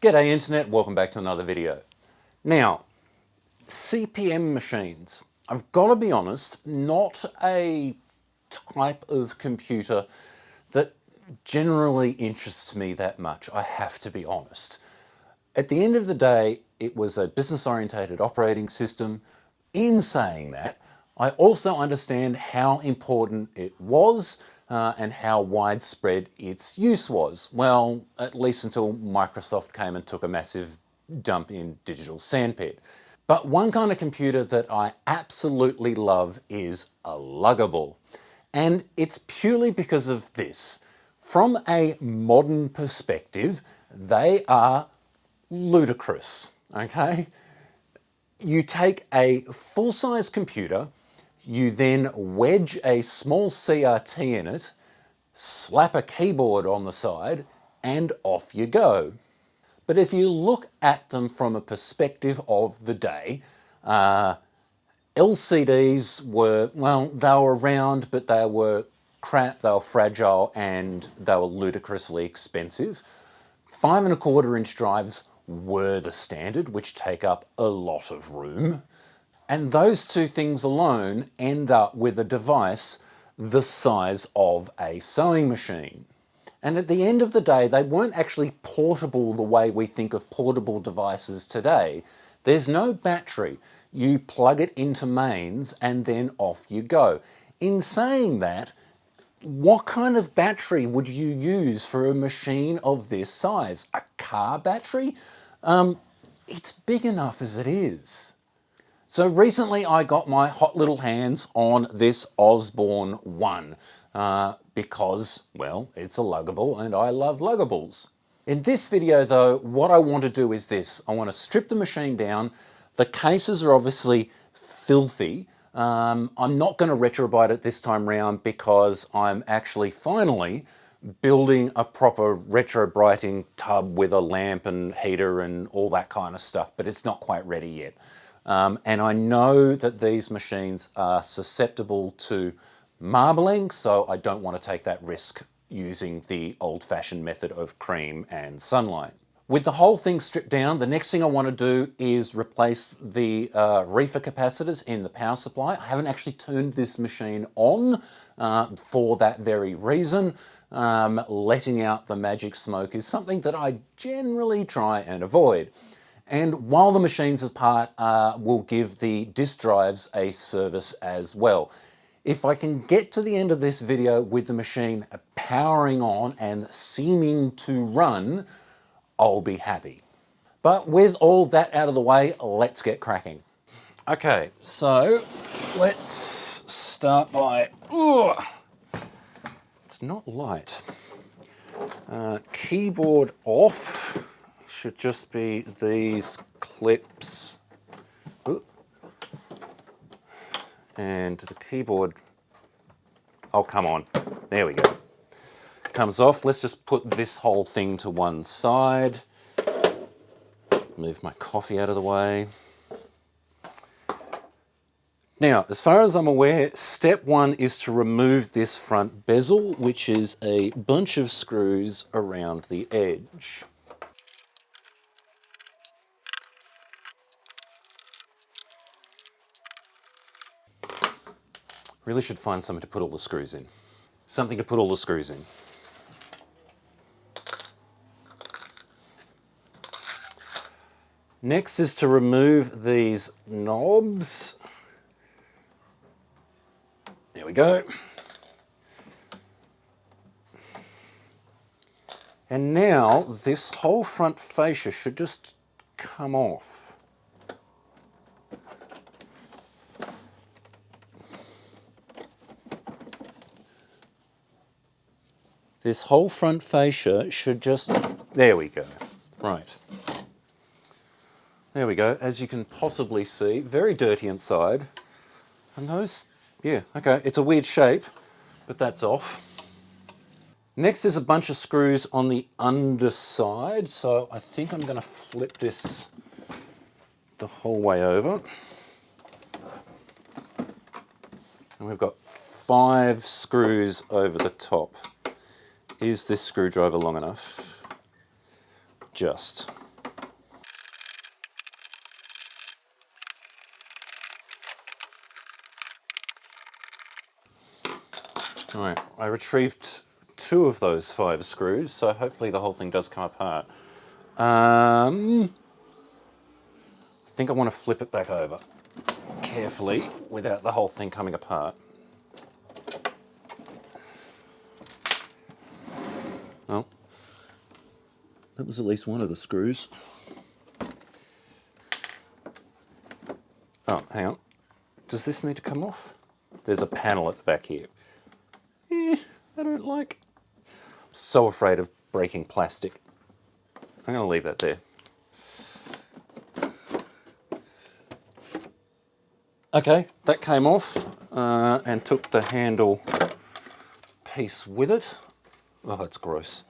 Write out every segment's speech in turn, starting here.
G'day Internet, welcome back to another video. Now, CPM machines. I've got to be honest, not a type of computer that generally interests me that much, I have to be honest. At the end of the day, it was a business-oriented operating system. In saying that, I also understand how important it was and how widespread its use was. Well, at least until Microsoft came and took a massive dump in digital sandpit. But one kind of computer that I absolutely love is a luggable. And it's purely because of this. From a modern perspective, they are ludicrous, okay? You take a full-size computer, you then wedge a small CRT in it, slap a keyboard on the side, and off you go. But if you look at them from a perspective of the day, LCDs were, well, they were around, but they were crap, they were fragile, and they were ludicrously expensive. 5¼ inch drives were the standard, which take up a lot of room. And those two things alone end up with a device the size of a sewing machine. And at the end of the day, they weren't actually portable the way we think of portable devices today. There's no battery. You plug it into mains and then off you go. In saying that, what kind of battery would you use for a machine of this size? A car battery? It's big enough as it is. So recently I got my hot little hands on this Osborne 1 because, well, it's a luggable and I love luggables. In this video though, what I want to do is this. I want to strip the machine down. The cases are obviously filthy. I'm not going to retrobyte it this time round because I'm actually finally building a proper retrobrighting tub with a lamp and heater and all that kind of stuff, but it's not quite ready yet. And I know that these machines are susceptible to marbling, so I don't want to take that risk using the old-fashioned method of cream and sunlight. With the whole thing stripped down, the next thing I want to do is replace the reefer capacitors in the power supply. I haven't actually turned this machine on for that very reason. Letting out the magic smoke is something that I generally try and avoid. And while the machine's apart, we'll give the disk drives a service as well. If I can get to the end of this video with the machine powering on and seeming to run, I'll be happy. But with all that out of the way, let's get cracking. Okay, so let's start by, it's not light. Keyboard off should just be these clips. And the keyboard, oh come on, there we go. Comes off. Let's just put this whole thing to one side. Move my coffee out of the way. Now, as far as I'm aware, step one is to remove this front bezel, which is a bunch of screws around the edge. Really should find something to put all the screws in. Something to put all the screws in. Next is to remove these knobs. There we go. And now this whole front fascia should just come off. This whole front fascia should just, there we go, right. There we go, as you can possibly see, very dirty inside. And those, yeah, okay, it's a weird shape, but that's off. Next is a bunch of screws on the underside, so I think I'm going to flip this the whole way over. And we've got 5 screws over the top. Is this screwdriver long enough? Just. Right, I retrieved 2 of those 5 screws, so hopefully the whole thing does come apart. I think I want to flip it back over carefully without the whole thing coming apart. Well, that was at least one of the screws. Oh, hang on. Does this need to come off? There's a panel at the back here. I don't like. I'm so afraid of breaking plastic. I'm going to leave that there. Okay, that came off and took the handle piece with it. Oh, that's gross.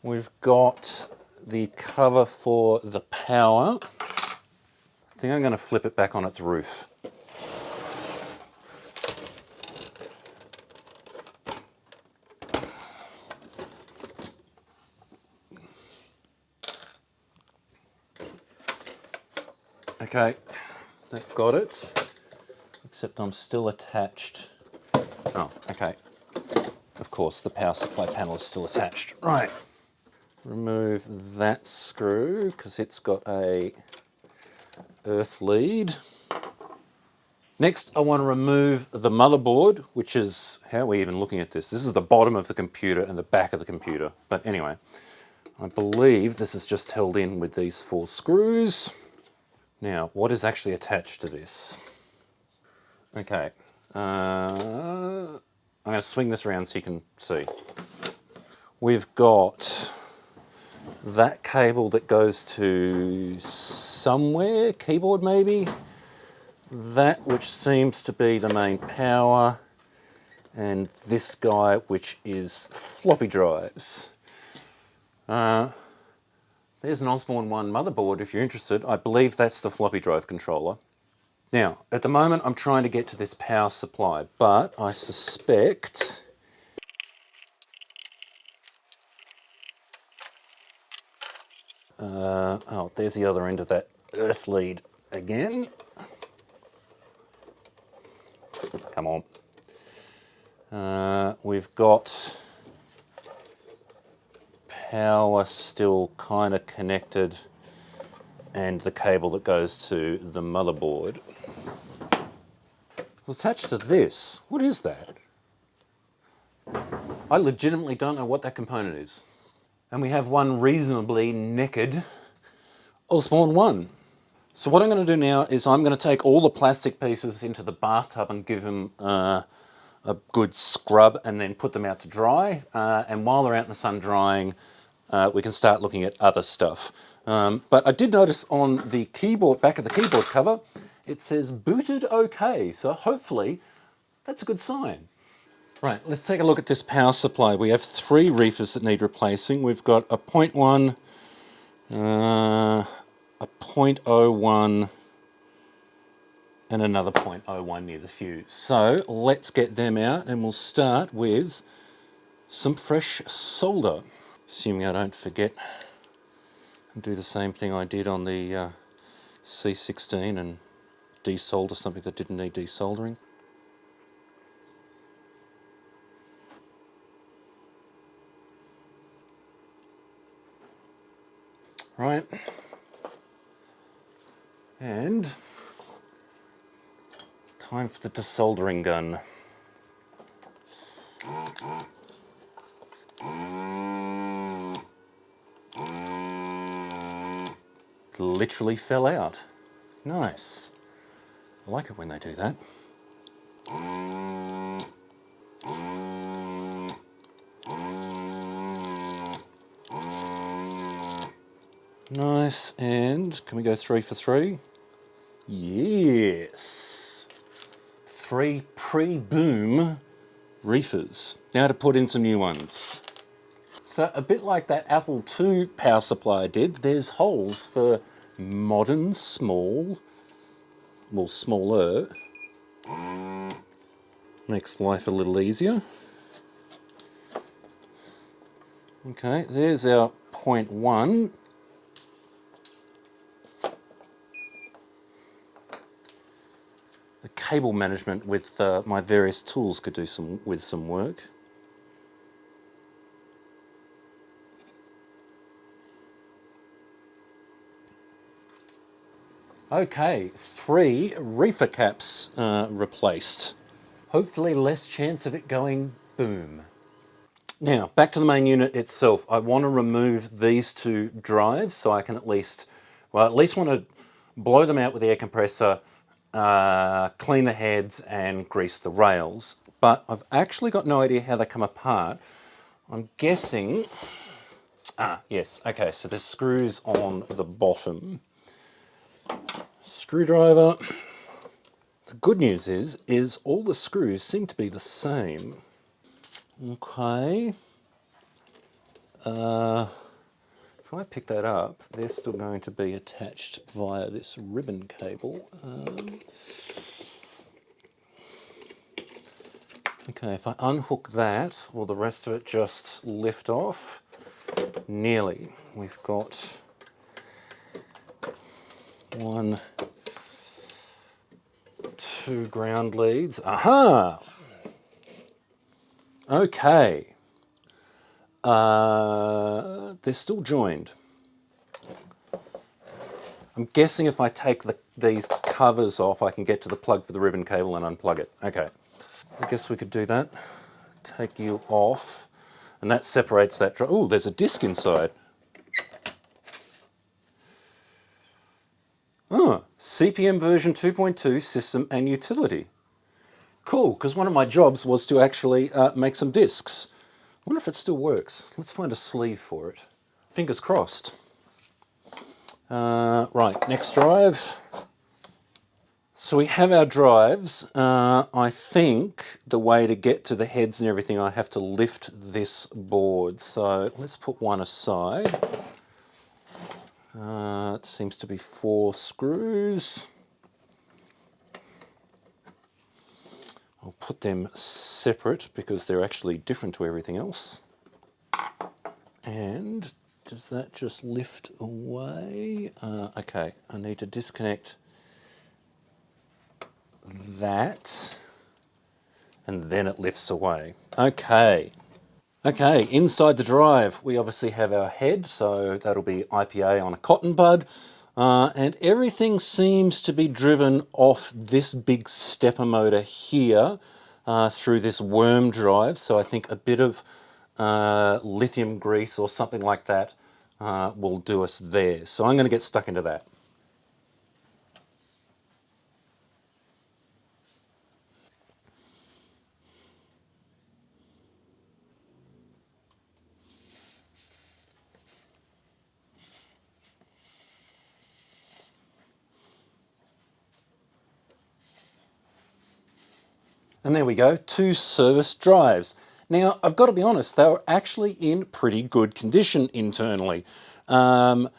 We've got the cover for the power. I think I'm going to flip it back on its roof. Okay, that got it, except I'm still attached. Oh, okay. Of course, the power supply panel is still attached. Right, remove that screw because it's got a earth lead. Next, I want to remove the motherboard, which is, how are we even looking at this? This is the bottom of the computer and the back of the computer. But anyway, I believe this is just held in with these 4 screws. Now, what is actually attached to this? Okay, I'm going to swing this around so you can see. We've got that cable that goes to somewhere, keyboard maybe, that which seems to be the main power, and this guy which is floppy drives. There's an Osborne 1 motherboard if you're interested. I believe that's the floppy drive controller. Now, at the moment I'm trying to get to this power supply, but I suspect... oh, there's the other end of that earth lead again. Come on. We've got power still kind of connected and the cable that goes to the motherboard. It's attached to this. What is that? I legitimately don't know what that component is. And we have one reasonably naked Osborne 1. So what I'm going to do now is I'm going to take all the plastic pieces into the bathtub and give them a good scrub and then put them out to dry. And while they're out in the sun drying, we can start looking at other stuff. But I did notice on the keyboard, back of the keyboard cover, it says booted OK. So hopefully that's a good sign. Right, let's take a look at this power supply. We have 3 reefers that need replacing. We've got a 0.1, a 0.01, and another 0.01 near the fuse. So let's get them out and we'll start with some fresh solder. Assuming I don't forget and do the same thing I did on the C16 and desolder something that didn't need desoldering. Right, and time for the desoldering gun. Literally fell out. Nice. I like it when they do that. Nice, and can we go 3 for 3? Yes. 3 pre-boom reefers. Now to put in some new ones. So a bit like that Apple II power supply did, there's holes for modern small, well, smaller. Makes life a little easier. Okay, there's our 0.1. The cable management with my various tools could do with some work. Okay, 3 reefer caps replaced. Hopefully less chance of it going boom. Now, back to the main unit itself. I want to remove these 2 drives so I can at least want to blow them out with the air compressor, clean the heads and grease the rails. But I've actually got no idea how they come apart. I'm guessing, yes, okay, so there's screws on the bottom. Screwdriver. The good news is all the screws seem to be the same. Okay. If I pick that up, they're still going to be attached via this ribbon cable. Okay, if I unhook that, will the rest of it just lift off? Nearly. We've got 1, 2 ground leads. Aha! Okay. They're still joined. I'm guessing if I take these covers off, I can get to the plug for the ribbon cable and unplug it. Okay. I guess we could do that. Take you off. And that separates that. Oh, there's a disc inside. Oh, CPM version 2.2 system and utility. Cool, because one of my jobs was to actually make some discs. I wonder if it still works. Let's find a sleeve for it. Fingers crossed. Right, next drive. So we have our drives. I think the way to get to the heads and everything, I have to lift this board. So let's put one aside. It seems to be 4 screws. I'll put them separate because they're actually different to everything else. And does that just lift away? Okay, I need to disconnect that and then it lifts away. Okay. Okay, inside the drive we obviously have our head, so that'll be IPA on a cotton bud. And everything seems to be driven off this big stepper motor here through this worm drive. So I think a bit of lithium grease or something like that will do us there. So I'm going to get stuck into that. And there we go, 2 service drives. Now, I've got to be honest, they were actually in pretty good condition internally. And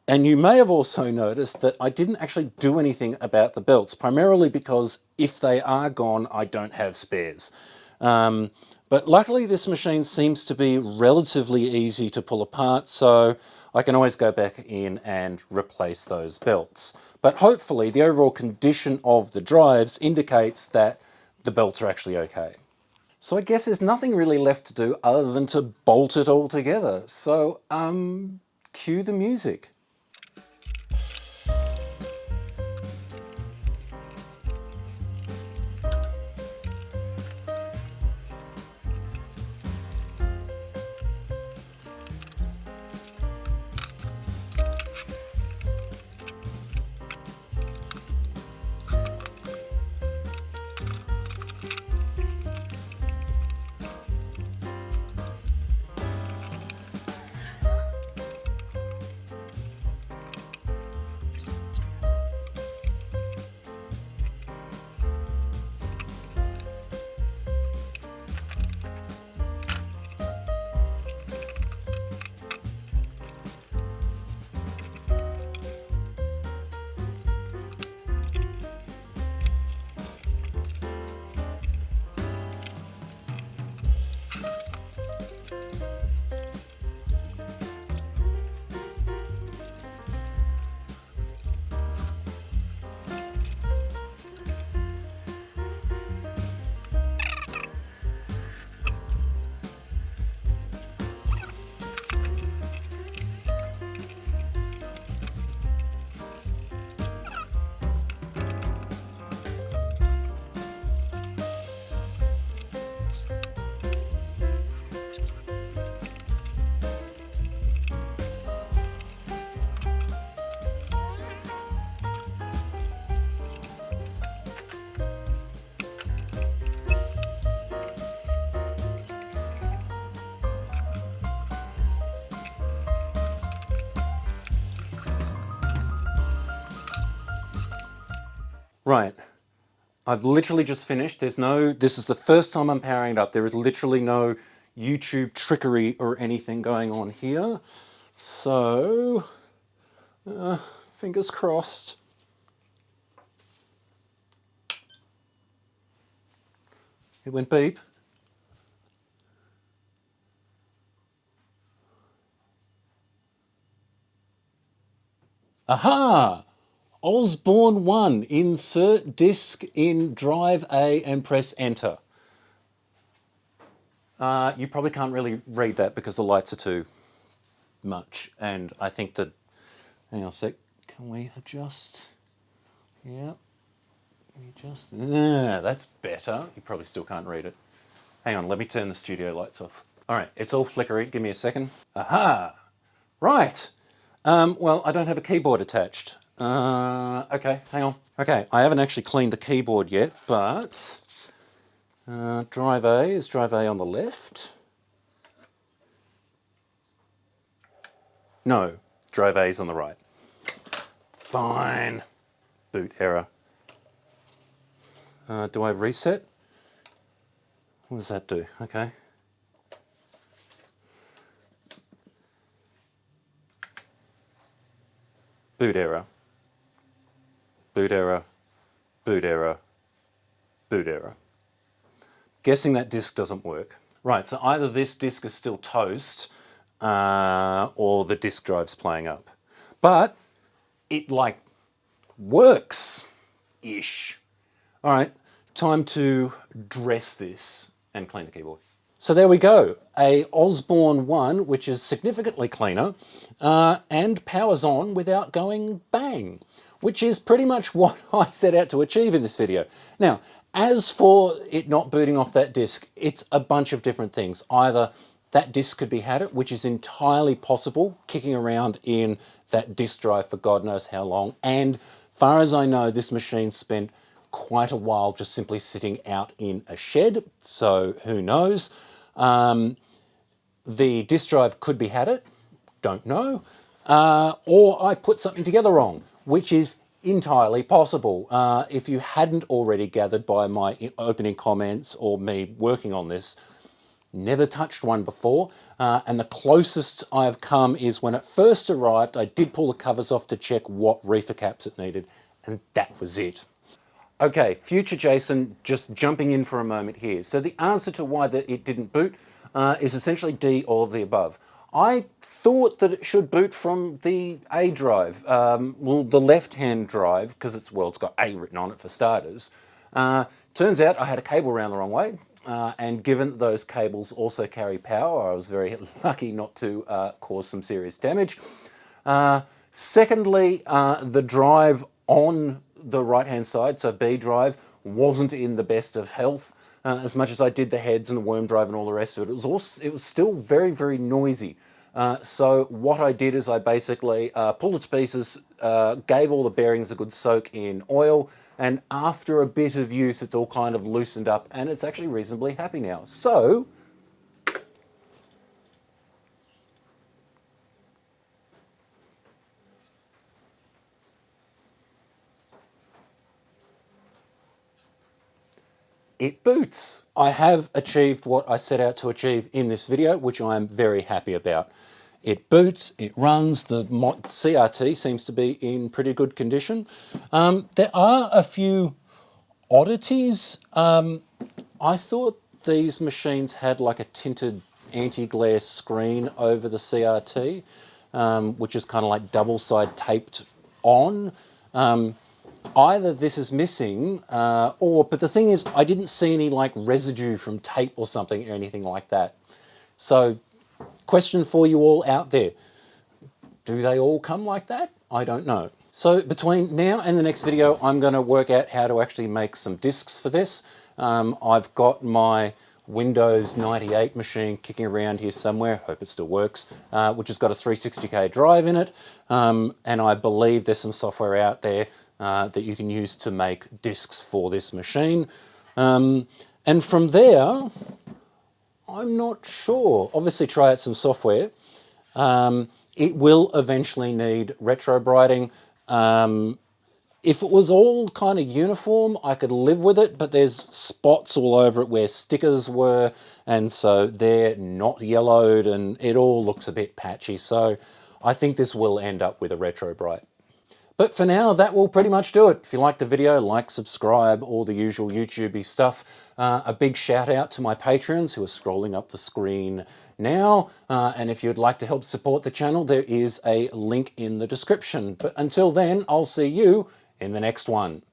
you may have also noticed that I didn't actually do anything about the belts, primarily because if they are gone, I don't have spares. But luckily this machine seems to be relatively easy to pull apart, so I can always go back in and replace those belts. But hopefully the overall condition of the drives indicates that the belts are actually okay. So I guess there's nothing really left to do other than to bolt it all together. So, cue the music. Right. I've literally just finished. This is the first time I'm powering it up. There is literally no YouTube trickery or anything going on here. So, fingers crossed. It went beep. Aha! Osborne 1. Insert disk in drive A and press enter. You probably can't really read that because the lights are too much. And I think that, hang on a sec, can we adjust? Yeah. That's better. You probably still can't read it. Hang on, let me turn the studio lights off. All right, it's all flickery. Give me a second. Aha! Right. Well, I don't have a keyboard attached. Okay, hang on. Okay, I haven't actually cleaned the keyboard yet, but drive A is drive A on the left. No, drive A is on the right. Fine. Boot error. Do I reset? What does that do? Okay. Boot error. Boot error. Boot error. Boot error. Guessing that disk doesn't work. Right, so either this disk is still toast or the disk drive's playing up. But it like works-ish. All right, time to dress this and clean the keyboard. So there we go, a Osborne 1, which is significantly cleaner and powers on without going bang, which is pretty much what I set out to achieve in this video. Now, as for it not booting off that disk, it's a bunch of different things. Either that disk could be had it, which is entirely possible, kicking around in that disk drive for God knows how long. And far as I know, this machine spent quite a while just simply sitting out in a shed, so who knows. The disk drive could be had it, don't know. Or I put something together wrong, which is entirely possible. If you hadn't already gathered by my opening comments or me working on this, never touched one before, and the closest I've come is when it first arrived, I did pull the covers off to check what reefer caps it needed, and that was it. Okay, future Jason, just jumping in for a moment here. So the answer to why it didn't boot is essentially D, all of the above. I thought that it should boot from the A drive, well, the left-hand drive, because it's got A written on it for starters. Turns out I had a cable around the wrong way, and given that those cables also carry power, I was very lucky not to cause some serious damage. Secondly, the drive on the right-hand side, so B drive, wasn't in the best of health. As much as I did the heads and the worm drive and all the rest of it, it was still very, very noisy. So what I did is I basically pulled it to pieces, gave all the bearings a good soak in oil, and after a bit of use, it's all kind of loosened up, and it's actually reasonably happy now. So it boots. I have achieved what I set out to achieve in this video, which I am very happy about. It boots, it runs, the CRT seems to be in pretty good condition. There are a few oddities. I thought these machines had like a tinted anti-glare screen over the CRT, which is kind of like double-side taped on. Either this is missing, but the thing is, I didn't see any like residue from tape or something or anything like that. So, question for you all out there. Do they all come like that? I don't know. So between now and the next video, I'm going to work out how to actually make some discs for this. I've got my Windows 98 machine kicking around here somewhere, hope it still works, which has got a 360k drive in it, and I believe there's some software out there that you can use to make discs for this machine. And from there, I'm not sure. Obviously try out some software. It will eventually need retro brighting. If it was all kind of uniform, I could live with it, but there's spots all over it where stickers were, and so they're not yellowed, and it all looks a bit patchy. So I think this will end up with a retro bright. But for now, that will pretty much do it. If you liked the video, like, subscribe, all the usual YouTube-y stuff. A big shout out to my patrons who are scrolling up the screen now. And if you'd like to help support the channel, there is a link in the description. But until then, I'll see you in the next one.